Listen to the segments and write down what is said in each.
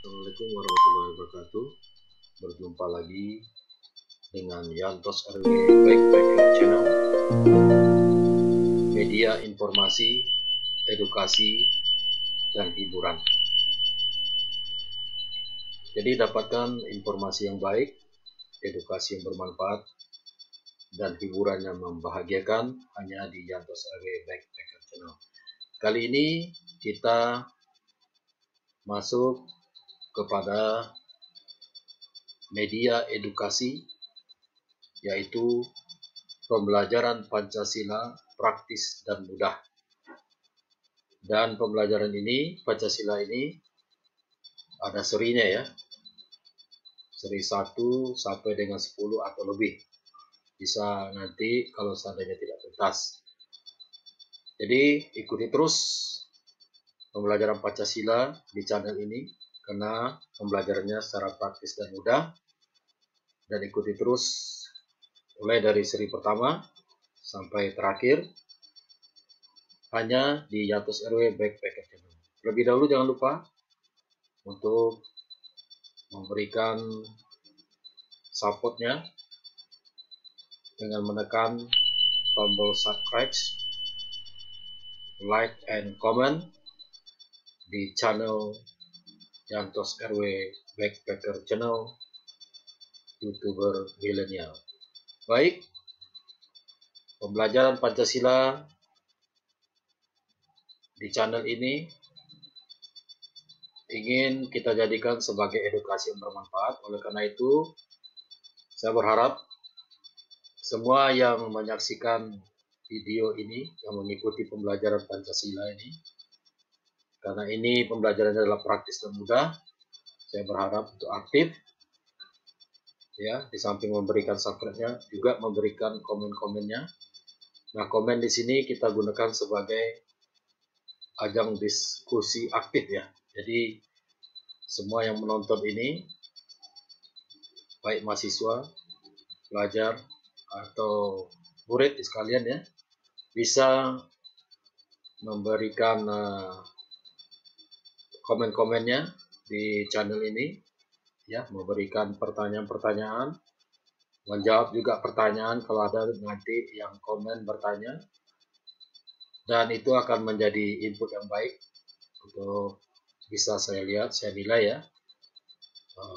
Assalamualaikum warahmatullahi wabarakatuh. Berjumpa lagi dengan Yantos RW Backpacker Channel, media informasi, edukasi, dan hiburan. Jadi dapatkan informasi yang baik, edukasi yang bermanfaat, dan hiburan yang membahagiakan hanya di Yantos RW Backpacker Channel. Kali ini kita masuk kepada media edukasi, yaitu pembelajaran Pancasila praktis dan mudah. Dan pembelajaran ini, Pancasila ini ada serinya ya, seri 1 sampai dengan 10 atau lebih. Bisa nanti kalau seandainya tidak tuntas. Jadi ikuti terus pembelajaran Pancasila di channel ini, karena pembelajarannya secara praktis dan mudah. Dan ikuti terus mulai dari seri pertama sampai terakhir hanya di Yantos RW Backpacker Channel. Lebih dahulu jangan lupa untuk memberikan supportnya dengan menekan tombol subscribe, like, and comment di channel Yantos RW Backpacker Channel YouTuber milenial. Baik, pembelajaran Pancasila di channel ini ingin kita jadikan sebagai edukasi yang bermanfaat. Oleh karena itu, saya berharap semua yang menyaksikan video ini, yang mengikuti pembelajaran Pancasila ini, karena ini pembelajarannya adalah praktis dan mudah, saya berharap untuk aktif, ya, di samping memberikan subscribe-nya, juga memberikan komen-komennya. Nah, komen di sini kita gunakan sebagai ajang diskusi aktif ya. Jadi semua yang menonton ini, baik mahasiswa, pelajar, atau murid sekalian ya, bisa memberikan komen-komennya di channel ini, ya, memberikan pertanyaan-pertanyaan, menjawab juga pertanyaan kalau ada nanti yang komen bertanya, dan itu akan menjadi input yang baik untuk bisa saya lihat, saya nilai ya,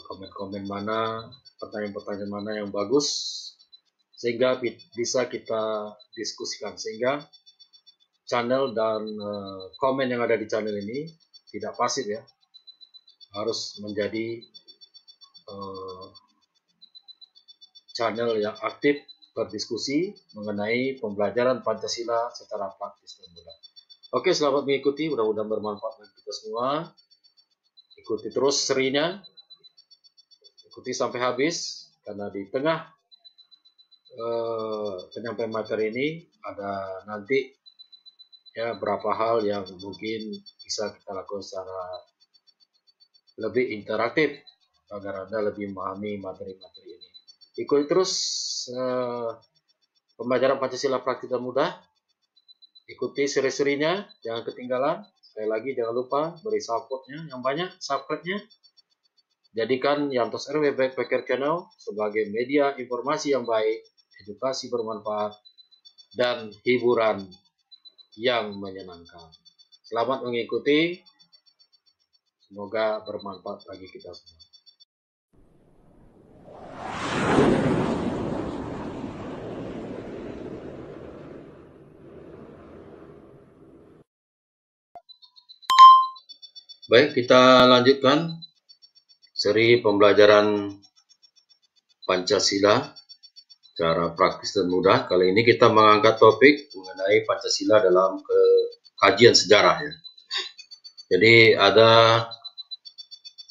komen-komen mana, pertanyaan-pertanyaan mana yang bagus, sehingga bisa kita diskusikan, sehingga channel dan komen yang ada di channel ini tidak pasif ya, harus menjadi channel yang aktif berdiskusi mengenai pembelajaran Pancasila secara praktis dan mudah. Oke, selamat mengikuti, mudah-mudahan bermanfaat bagi kita semua. Ikuti terus serinya, ikuti sampai habis, karena di tengah penyampaian materi ini ada nanti ya berapa hal yang mungkin bisa kita lakukan secara lebih interaktif agar Anda lebih memahami materi-materi ini. Ikuti terus pembelajaran Pancasila praktis dan mudah. Ikuti seri-serinya, jangan ketinggalan. Sekali lagi jangan lupa beri supportnya yang banyak, subscribe-nya. Jadikan Yantos RW Backpacker Channel sebagai media informasi yang baik, edukasi bermanfaat, dan hiburan yang menyenangkan. Selamat mengikuti, semoga bermanfaat bagi kita semua. Baik, kita lanjutkan seri pembelajaran Pancasila secara praktis dan mudah. Kali ini kita mengangkat topik mengenai Pancasila dalam kajian sejarah ya. Jadi ada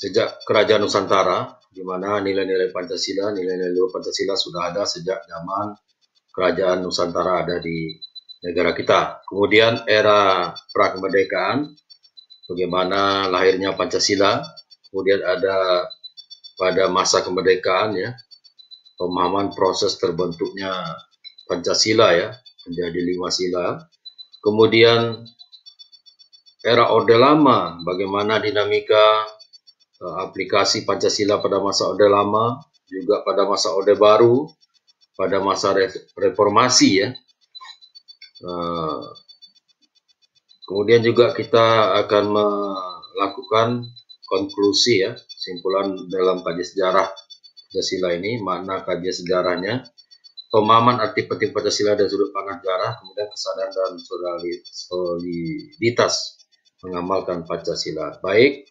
sejak Kerajaan Nusantara, di mana nilai-nilai Pancasila, nilai-nilai luhur Pancasila sudah ada sejak zaman Kerajaan Nusantara ada di negara kita. Kemudian era prakemerdekaan, bagaimana lahirnya Pancasila. Kemudian ada pada masa kemerdekaan ya, pemahaman proses terbentuknya Pancasila ya, menjadi 5 sila. Kemudian era Orde Lama, bagaimana dinamika aplikasi Pancasila pada masa Orde Lama, juga pada masa Orde Baru, pada masa reformasi ya. Kemudian juga kita akan melakukan konklusi ya, simpulan dalam kajian sejarah Pancasila ini, makna kajian sejarahnya, pemahaman arti penting Pancasila dan sudut pandang sejarah, kemudian kesadaran dan soliditas mengamalkan Pancasila. Baik.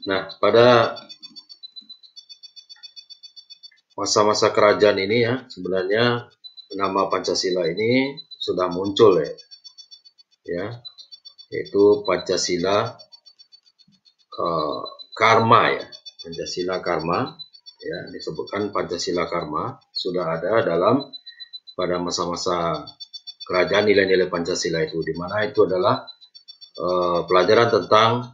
Nah, pada masa-masa kerajaan ini ya, sebenarnya nama Pancasila ini sudah muncul ya, yaitu Pancasila Karma ya, Pancasila Karma ya, disebutkan Pancasila Karma sudah ada dalam pada masa-masa kerajaan nilai-nilai Pancasila itu, di mana itu adalah pelajaran tentang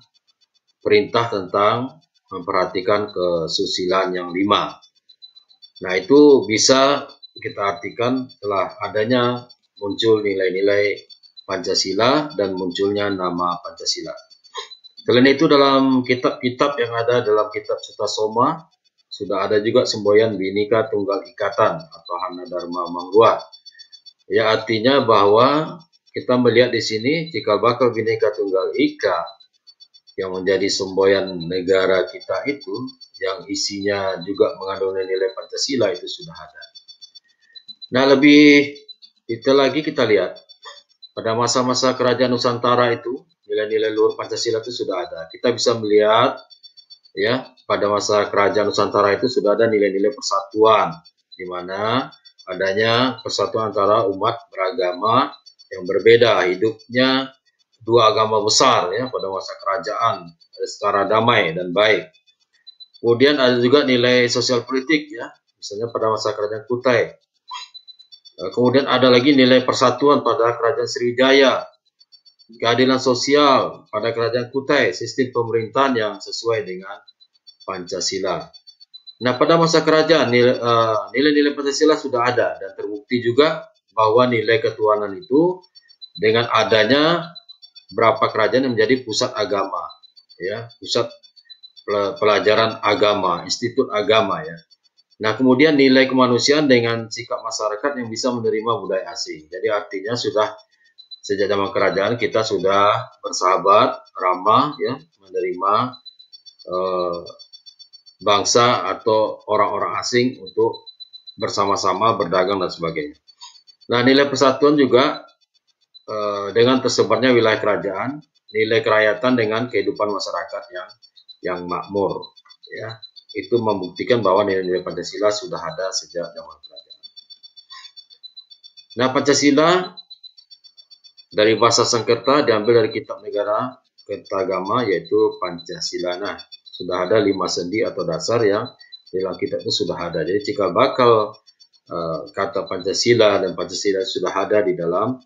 perintah tentang memperhatikan kesusilaan yang 5. Nah, itu bisa kita artikan setelah adanya muncul nilai-nilai Pancasila dan munculnya nama Pancasila. Selain itu, dalam kitab-kitab yang ada dalam kitab Sutasoma sudah ada juga semboyan Bhinneka Tunggal Ikatan atau Hana Dharma Manggua. Ya, artinya bahwa kita melihat di sini cikal bakal Bhinneka Tunggal Ika yang menjadi semboyan negara kita itu, yang isinya juga mengandung nilai Pancasila itu sudah ada. Nah, lebih detail lagi kita lihat pada masa-masa kerajaan Nusantara itu nilai-nilai luhur Pancasila itu sudah ada. Kita bisa melihat ya, pada masa kerajaan Nusantara itu sudah ada nilai-nilai persatuan, di mana adanya persatuan antara umat beragama yang berbeda, hidupnya dua agama besar ya pada masa kerajaan secara damai dan baik. Kemudian ada juga nilai sosial politik ya, misalnya pada masa kerajaan Kutai. Kemudian ada lagi nilai persatuan pada kerajaan Sriwijaya, keadilan sosial pada kerajaan Kutai, sistem pemerintahan yang sesuai dengan Pancasila. Nah, pada masa kerajaan nilai-nilai Pancasila sudah ada dan terbukti juga bahwa nilai ketuhanan itu dengan adanya berapa kerajaan yang menjadi pusat agama ya, pusat pelajaran agama, institut agama ya. Nah, kemudian nilai kemanusiaan dengan sikap masyarakat yang bisa menerima budaya asing. Jadi artinya sudah sejak zaman kerajaan kita sudah bersahabat, ramah ya, menerima bangsa atau orang-orang asing untuk bersama-sama berdagang dan sebagainya. Nah, nilai persatuan juga dengan tersebarnya wilayah kerajaan, nilai kerakyatan dengan kehidupan masyarakat yang makmur ya, itu membuktikan bahwa nilai-nilai Pancasila sudah ada sejak zaman kerajaan. Nah, Pancasila dari bahasa Sanskerta diambil dari kitab negara Kertagama yaitu Pancasila. Nah, sudah ada 5 sendi atau dasar yang dalam kitab itu sudah ada. Jadi cikal bakal kata Pancasila dan Pancasila sudah ada di dalam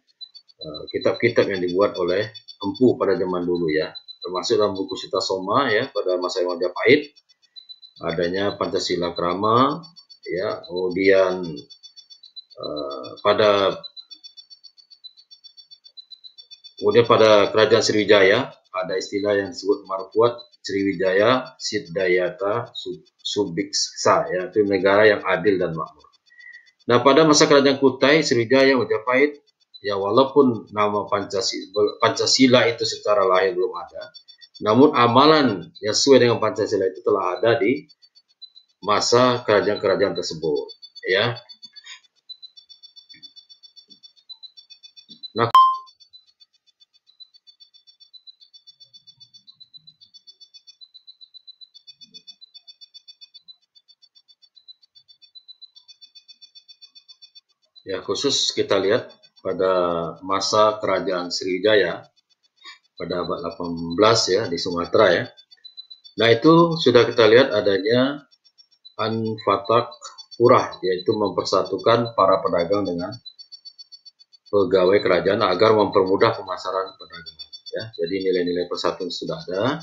kitab-kitab yang dibuat oleh Empu pada zaman dulu ya, termasuk dalam buku Sutasoma ya pada masa Majapahit adanya Pancasila Krama ya, kemudian pada kerajaan Sriwijaya ada istilah yang disebut marfuat Sriwijaya Siddayata Subiksa ya, itu negara yang adil dan makmur. Nah, pada masa kerajaan Kutai, Sriwijaya, Majapahit ya, walaupun nama Pancasila itu secara lahir belum ada, namun amalan yang sesuai dengan Pancasila itu telah ada di masa kerajaan-kerajaan tersebut ya. Nah, ya, khusus kita lihat pada masa kerajaan Sriwijaya pada abad 18 ya di Sumatera ya. Nah, itu sudah kita lihat adanya Anfatak Purah, yaitu mempersatukan para pedagang dengan pegawai kerajaan agar mempermudah pemasaran perdagangan ya. Jadi nilai-nilai persatuan sudah ada.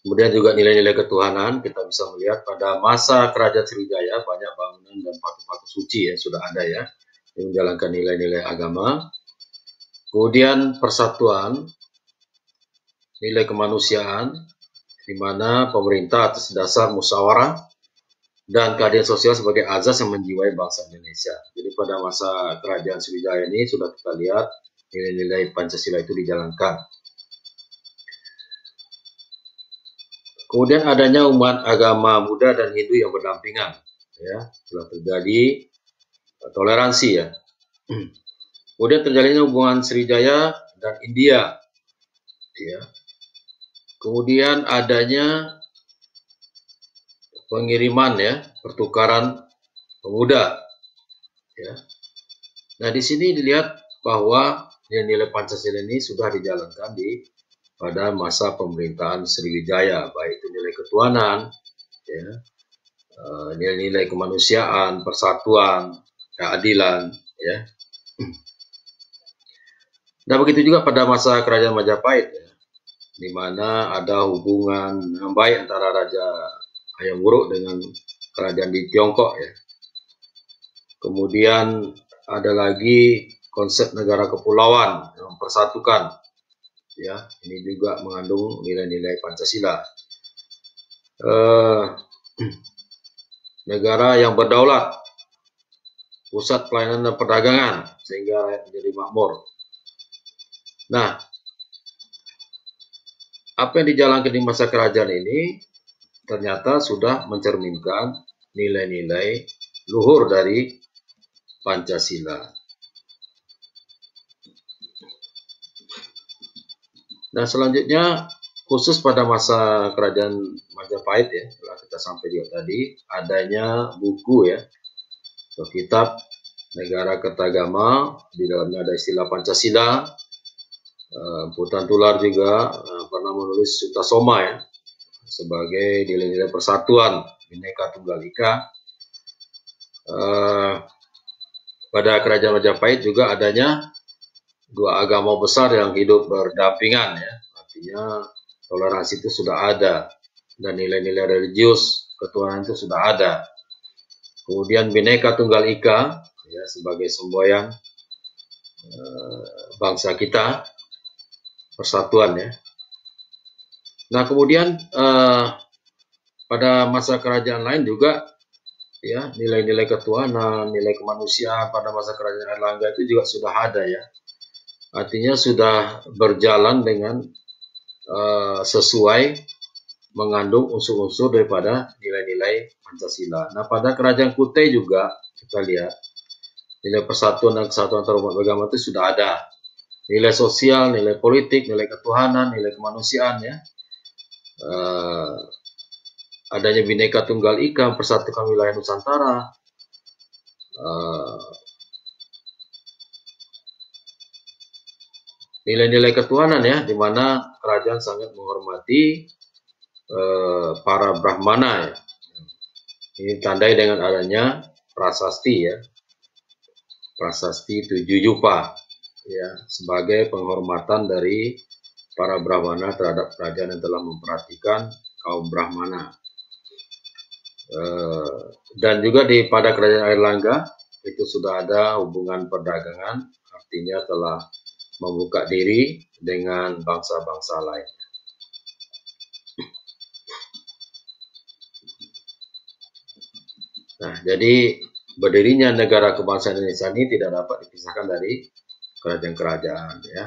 Kemudian juga nilai-nilai ketuhanan kita bisa melihat pada masa kerajaan Sriwijaya banyak bangunan dan patung-patung suci ya sudah ada ya, yang menjalankan nilai-nilai agama. Kemudian persatuan nilai kemanusiaan, di mana pemerintah atas dasar musyawarah dan keadilan sosial sebagai azas yang menjiwai bangsa Indonesia. Jadi pada masa kerajaan Sriwijaya ini sudah kita lihat nilai-nilai Pancasila itu dijalankan. Kemudian adanya umat agama Buddha dan Hindu yang berdampingan, ya, telah terjadi toleransi, ya. Kemudian terjalinnya hubungan Sriwijaya dan India, ya. Kemudian adanya pengiriman, ya, pertukaran pemuda, ya. Nah, di sini dilihat bahwa nilai Pancasila ini sudah dijalankan pada masa pemerintahan Sriwijaya, baik itu nilai ketuhanan, ya, nilai-nilai kemanusiaan, persatuan, keadilan, ya. Nah, begitu juga pada masa kerajaan Majapahit, ya, di mana ada hubungan yang baik antara Raja Hayam Wuruk dengan kerajaan di Tiongkok, ya. Kemudian ada lagi konsep negara kepulauan yang mempersatukan, ya. Ini juga mengandung nilai-nilai Pancasila. Negara yang berdaulat, pusat pelayanan dan perdagangan, sehingga rakyat menjadi makmur. Nah, apa yang dijalankan di masa kerajaan ini ternyata sudah mencerminkan nilai-nilai luhur dari Pancasila. Nah, selanjutnya khusus pada masa kerajaan Majapahit, ya, setelah kita sampai juga tadi, adanya buku, ya, atau kitab Negara Kertagama, di dalamnya ada istilah Pancasila. Putan Tular juga pernah menulis Sutasoma, ya, sebagai nilai-nilai persatuan Bhinneka Tunggal Ika. Pada kerajaan Majapahit juga adanya dua agama besar yang hidup berdampingan, ya. Artinya toleransi itu sudah ada dan nilai-nilai religius ketuhanan itu sudah ada. Kemudian Bhinneka Tunggal Ika, ya, sebagai semboyan bangsa kita, persatuan, ya. Nah, kemudian pada masa kerajaan lain juga, ya, nilai-nilai ketuhanan, nilai kemanusiaan pada masa kerajaan Airlangga itu juga sudah ada, ya. Artinya sudah berjalan dengan sesuai mengandung unsur-unsur daripada nilai-nilai Pancasila. Nah, pada kerajaan Kutai juga kita lihat nilai persatuan dan kesatuan antar umat beragama itu sudah ada. Nilai sosial, nilai politik, nilai ketuhanan, nilai kemanusiaan, ya. Adanya Bhinneka Tunggal Ika, persatukan wilayah Nusantara. Nilai-nilai ketuhanan, ya, di mana kerajaan sangat menghormati para Brahmana, ya. Ini tandai dengan adanya prasasti, ya, prasasti 7 Yupa, ya, sebagai penghormatan dari para Brahmana terhadap kerajaan yang telah memperhatikan kaum Brahmana. Dan juga pada kerajaan Airlangga itu sudah ada hubungan perdagangan, artinya telah membuka diri dengan bangsa-bangsa lain. Nah, jadi berdirinya negara kebangsaan Indonesia ini tidak dapat dipisahkan dari kerajaan-kerajaan, ya.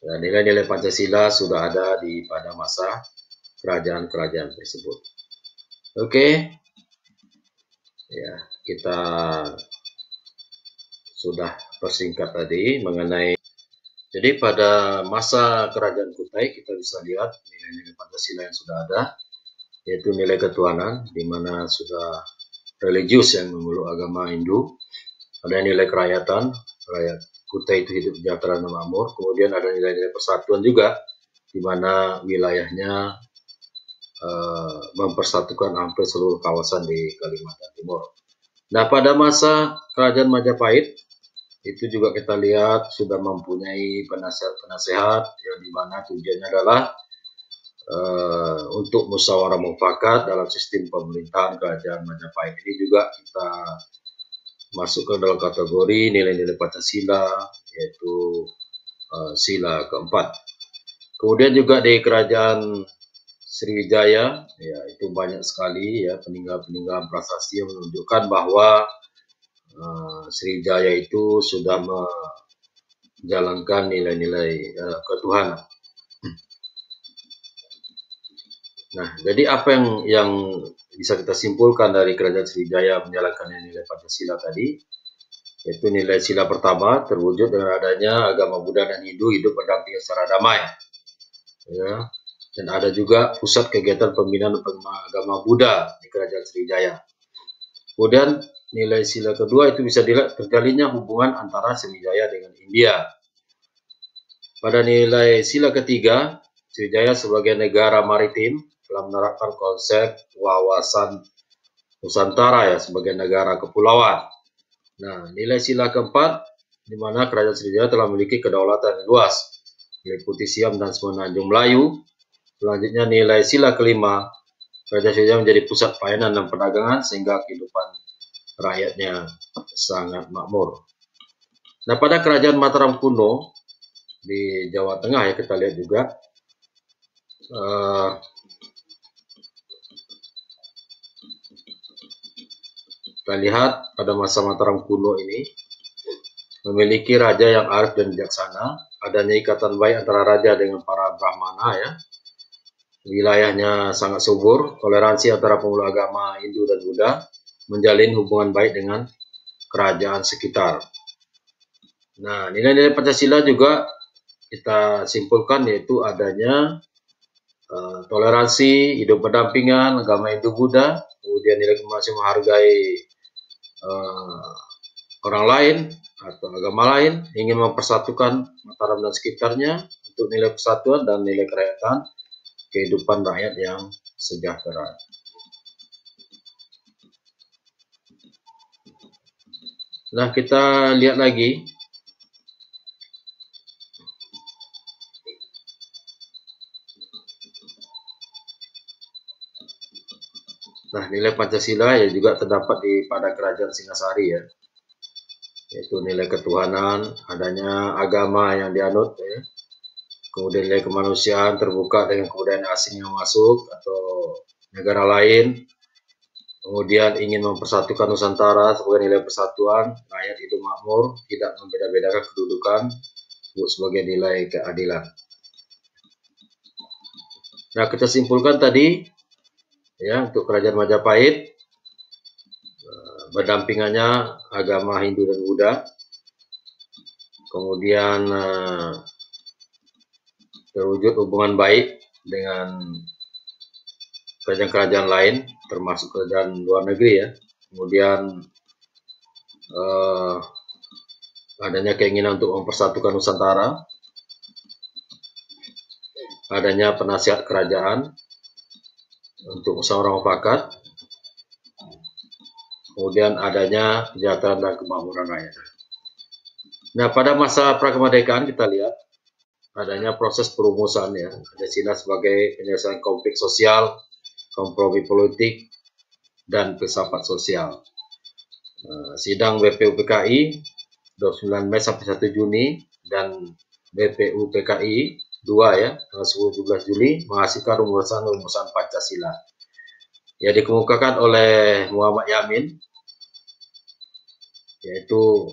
Dan nilai-nilai Pancasila sudah ada pada masa kerajaan-kerajaan tersebut. Oke, ya, kita sudah persingkat tadi mengenai. Jadi pada masa kerajaan Kutai kita bisa lihat nilai-nilai Pancasila yang sudah ada, yaitu nilai ketuhanan, di mana sudah religius yang memeluk agama Hindu. Ada nilai kerakyatan, rakyat Kutai itu hidup sejahtera dan makmur. Kemudian ada nilai-nilai persatuan juga, di mana wilayahnya mempersatukan hampir seluruh kawasan di Kalimantan Timur. Nah, pada masa kerajaan Majapahit itu juga kita lihat sudah mempunyai penasehat-penasehat yang dimana tujuannya adalah untuk musyawarah mufakat dalam sistem pemerintahan kerajaan Majapahit. Ini juga kita masuk ke dalam kategori nilai-nilai Pancasila, yaitu sila keempat. Kemudian juga di kerajaan Sriwijaya, ya itu banyak sekali ya peninggalan-peninggalan prasasti yang menunjukkan bahwa Sriwijaya itu sudah menjalankan nilai-nilai ketuhanan. Nah, jadi apa yang bisa kita simpulkan dari kerajaan Sriwijaya menjalankan nilai Pancasila tadi? Yaitu nilai sila pertama terwujud dengan adanya agama Buddha dan Hindu hidup berdampingan secara damai. Ya. Dan ada juga pusat kegiatan pembinaan agama Buddha di kerajaan Sriwijaya. Kemudian nilai sila kedua itu bisa dilihat terjalinnya hubungan antara Sriwijaya dengan India. Pada nilai sila ketiga, Sriwijaya sebagai negara maritim telah menerapkan konsep wawasan Nusantara ya sebagai negara kepulauan. Nah, nilai sila keempat, di mana kerajaan Sriwijaya telah memiliki kedaulatan yang luas, meliputi Siam dan Semenanjung Melayu. Selanjutnya nilai sila kelima, kerajaan Sriwijaya menjadi pusat pelayanan dan perdagangan sehingga kehidupan rakyatnya sangat makmur. Nah, pada kerajaan Mataram kuno di Jawa Tengah ya kita lihat juga kita lihat pada masa Mataram kuno ini memiliki raja yang arif dan bijaksana, adanya ikatan baik antara raja dengan para Brahmana ya. Wilayahnya sangat subur, toleransi antara pemeluk agama Hindu dan Buddha, menjalin hubungan baik dengan kerajaan sekitar. Nah, nilai-nilai Pancasila juga kita simpulkan yaitu adanya toleransi, hidup berdampingan, agama Hindu Buddha, kemudian nilai kemanusiaan menghargai orang lain atau agama lain, ingin mempersatukan Mataram dan sekitarnya untuk nilai persatuan dan nilai kerakyatan, kehidupan rakyat yang sejahtera. Nah, kita lihat lagi. Nah, nilai Pancasila ya juga terdapat pada kerajaan Singasari ya. Yaitu nilai ketuhanan, adanya agama yang dianut ya. Kemudian nilai kemanusiaan terbuka dengan kebudayaan asing yang masuk atau negara lain. Kemudian ingin mempersatukan Nusantara sebagai nilai persatuan, rakyat hidup makmur, tidak membeda-bedakan kedudukan, sebagai nilai keadilan. Nah, kita simpulkan tadi ya untuk kerajaan Majapahit berdampingannya agama Hindu dan Buddha. Kemudian terwujud hubungan baik dengan kerajaan-kerajaan lain, termasuk kerajaan luar negeri ya. Kemudian adanya keinginan untuk mempersatukan Nusantara, adanya penasihat kerajaan untuk musyawarah mufakat, kemudian adanya kesejahteraan dan kemakmuran rakyat. Nah, pada masa prakemerdekaan kita lihat adanya proses perumusan ya, Pancasila sebagai penyelesaian konflik sosial, kompromi politik, dan filsafat sosial. Sidang BPUPKI 29 Mei sampai 1 Juni dan BPUPKI 2 ya, tanggal 10-17 Juli menghasilkan rumusan Pancasila. Ya dikemukakan oleh Muhammad Yamin, yaitu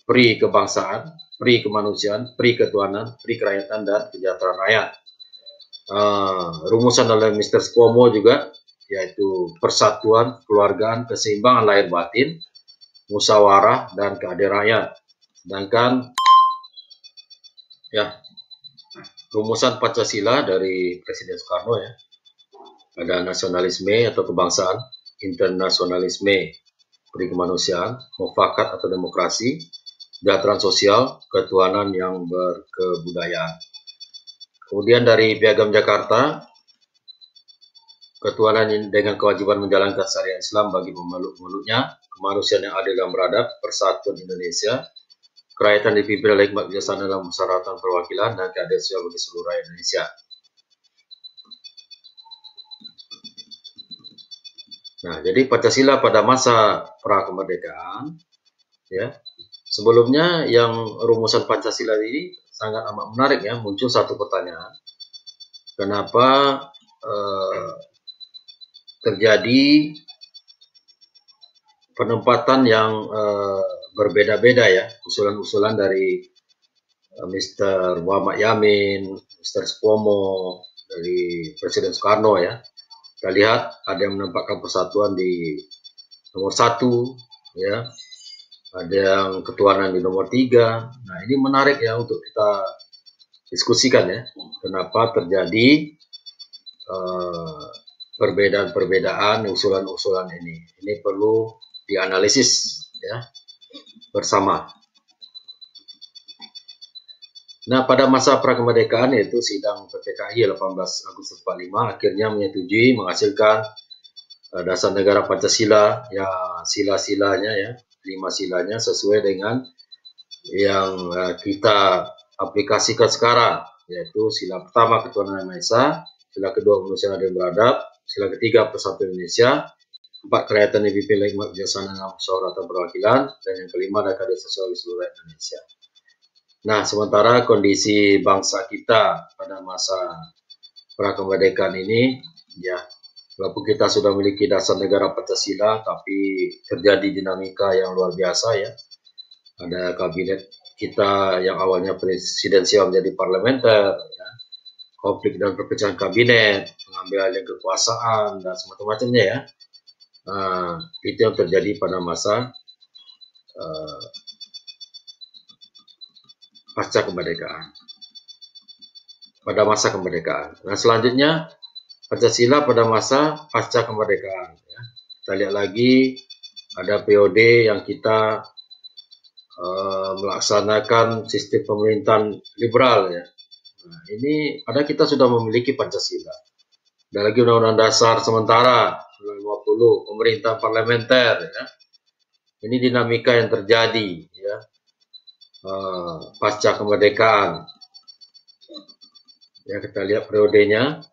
pri kebangsaan, pri kemanusiaan, pri ketuhanan, pri kerakyatan, dan kesejahteraan rakyat. Rumusan oleh Mr. Cuomo juga, yaitu persatuan, kekeluargaan, keseimbangan lahir batin, musyawarah, dan keadilan rakyat. Sedangkan ya rumusan Pancasila dari Presiden Soekarno ya, ada nasionalisme atau kebangsaan, internasionalisme, pri kemanusiaan, mufakat atau demokrasi, kesejahteraan sosial, ketuhanan yang berkebudayaan. Kemudian dari Piagam Jakarta, ketuhanan dengan kewajiban menjalankan syariat Islam bagi pemeluk-pemeluknya, kemanusiaan yang adil dan beradab, persatuan Indonesia, kerakyatan dipimpin oleh hikmat bijaksana dalam persyaratan perwakilan, dan keadilan sosial bagi seluruh rakyat Indonesia. Nah, jadi Pancasila pada masa prakemerdekaan, ya, sebelumnya yang rumusan Pancasila ini sangat amat menarik ya, muncul satu pertanyaan. Kenapa terjadi penempatan yang berbeda-beda ya, usulan-usulan dari Mr. Muhammad Yamin, Mr. Supomo, dari Presiden Soekarno ya. Kita lihat ada yang menempatkan persatuan di nomor 1 ya, ada yang ketuhanan di nomor 3. Nah, ini menarik ya untuk kita diskusikan ya, kenapa terjadi perbedaan-perbedaan usulan-usulan ini. Ini perlu dianalisis ya bersama. Nah, pada masa prakemerdekaan yaitu sidang PPKI 18 Agustus 45 akhirnya menyetujui menghasilkan dasar negara Pancasila ya, sila-silanya ya, 5 silanya sesuai dengan yang kita aplikasikan sekarang, yaitu sila pertama ketuhanan yang Maha Esa, sila kedua kemanusiaan adil beradab, sila ketiga persatuan Indonesia, 4 kerakyatan yang dipimpin oleh hikmat bijaksana dan musyawarah atau perwakilan, dan yang kelima adalah keadilan sosial bagi seluruh rakyat Indonesia. Nah, sementara kondisi bangsa kita pada masa prakemerdekaan ini, ya, walaupun kita sudah memiliki dasar negara Pancasila, tapi terjadi dinamika yang luar biasa ya. Ada kabinet kita yang awalnya presidensial menjadi parlementer, ya, konflik dan perpecahan kabinet, pengambilan alih kekuasaan dan semacam-macamnya ya. Itu yang terjadi pada masa pasca kemerdekaan. Pada masa kemerdekaan. Nah, selanjutnya Pancasila pada masa pasca kemerdekaan. Ya. Kita lihat lagi ada periode yang kita melaksanakan sistem pemerintahan liberal ya. Nah, ini ada kita sudah memiliki Pancasila. Ada lagi Undang-Undang Dasar sementara 50, pemerintah parlementer ya. Ini dinamika yang terjadi ya pasca kemerdekaan. Ya, kita lihat periodenya.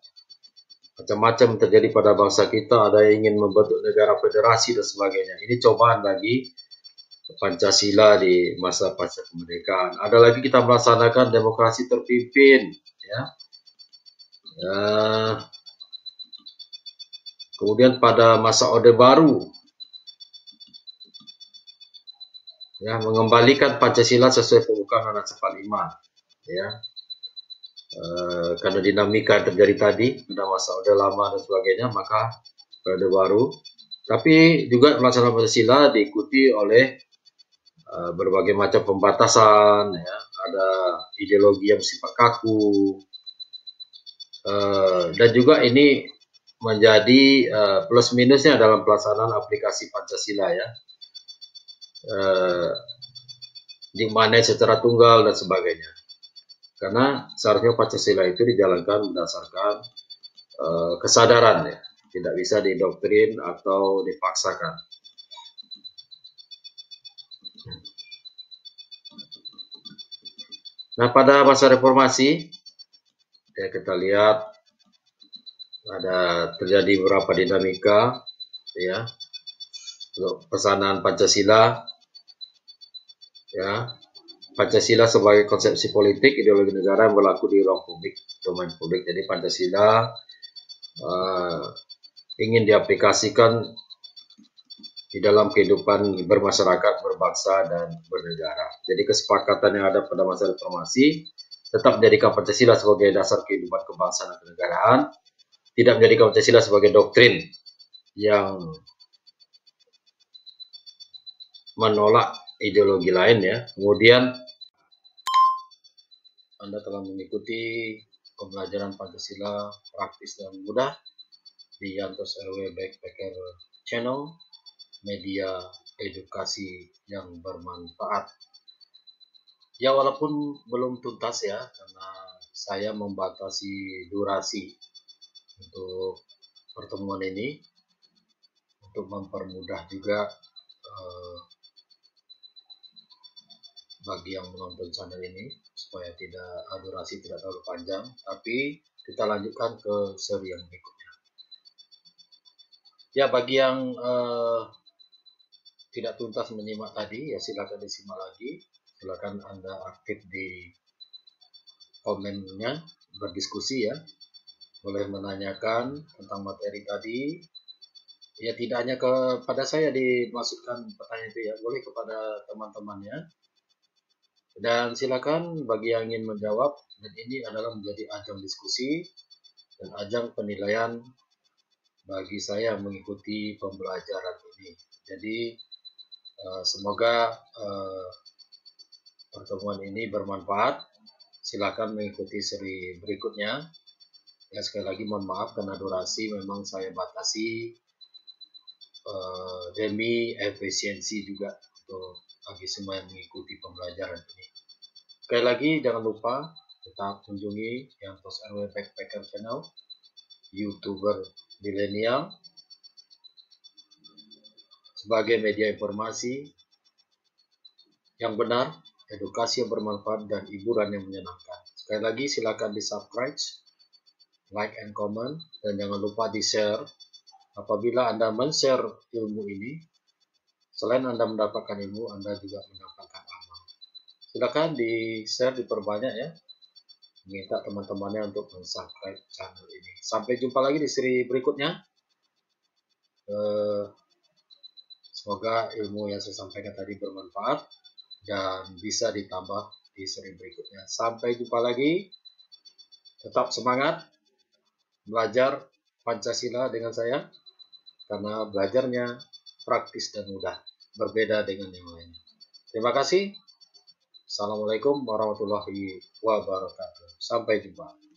Macam-macam terjadi pada bangsa kita, ada yang ingin membentuk negara federasi dan sebagainya. Ini cobaan bagi Pancasila di masa pasca kemerdekaan. Ada lagi kita melaksanakan demokrasi terpimpin, ya. Kemudian pada masa Orde Baru, ya, mengembalikan Pancasila sesuai pembukaan Undang-Undang 45, ya. Karena dinamika yang terjadi tadi pada masa Orde Lama dan sebagainya, maka Orde Baru. Tapi juga pelaksanaan Pancasila diikuti oleh berbagai macam pembatasan, ya. Ada ideologi yang bersifat kaku, dan juga ini menjadi plus minusnya dalam pelaksanaan aplikasi Pancasila ya, dimaknai secara tunggal dan sebagainya. Karena seharusnya Pancasila itu dijalankan berdasarkan kesadaran ya, tidak bisa didoktrin atau dipaksakan. Nah, pada masa reformasi ya, kita lihat ada terjadi beberapa dinamika ya untuk pesanan Pancasila ya. Pancasila sebagai konsepsi politik ideologi negara yang berlaku di ruang publik, domain publik. Jadi Pancasila ingin diaplikasikan di dalam kehidupan bermasyarakat, berbangsa, dan bernegara. Jadi kesepakatan yang ada pada masa reformasi tetap menjadikan Pancasila sebagai dasar kehidupan kebangsaan dan kenegaraan, tidak menjadikan Pancasila sebagai doktrin yang menolak ideologi lain ya. Kemudian Anda telah mengikuti pembelajaran Pancasila praktis dan mudah di Yantos RW Backpacker Channel, media edukasi yang bermanfaat. Ya, walaupun belum tuntas ya, karena saya membatasi durasi untuk pertemuan ini untuk mempermudah juga bagi yang menonton channel ini supaya durasi tidak terlalu panjang. Tapi kita lanjutkan ke seri yang berikutnya. Ya, bagi yang tidak tuntas menyimak tadi, ya silakan disimak lagi. Silakan Anda aktif di komennya, berdiskusi ya. Boleh menanyakan tentang materi tadi. Ya tidak hanya kepada saya dimasukkan pertanyaan itu ya, boleh kepada teman-temannya. Dan silakan bagi yang ingin menjawab, dan ini adalah menjadi ajang diskusi dan ajang penilaian bagi saya mengikuti pembelajaran ini. Jadi semoga pertemuan ini bermanfaat. Silakan mengikuti seri berikutnya. Ya, sekali lagi mohon maaf karena durasi memang saya batasi demi efisiensi juga untuk bagi semua yang mengikuti pembelajaran ini. Sekali lagi jangan lupa tetap kunjungi yang Tos RW Backpacker Channel, YouTuber milenial, sebagai media informasi yang benar, edukasi yang bermanfaat, dan hiburan yang menyenangkan. Sekali lagi silakan di subscribe, like and comment, dan jangan lupa di share. Apabila Anda men-share ilmu ini, selain Anda mendapatkan ilmu, Anda juga mendapatkan amal. Silakan di share, diperbanyak ya. Minta teman-temannya untuk subscribe channel ini. Sampai jumpa lagi di seri berikutnya. Semoga ilmu yang saya sampaikan tadi bermanfaat dan bisa ditambah di seri berikutnya. Sampai jumpa lagi. Tetap semangat belajar Pancasila dengan saya, karena belajarnya praktis dan mudah, berbeda dengan yang lain. Terima kasih. Assalamualaikum warahmatullahi wabarakatuh. Sampai jumpa.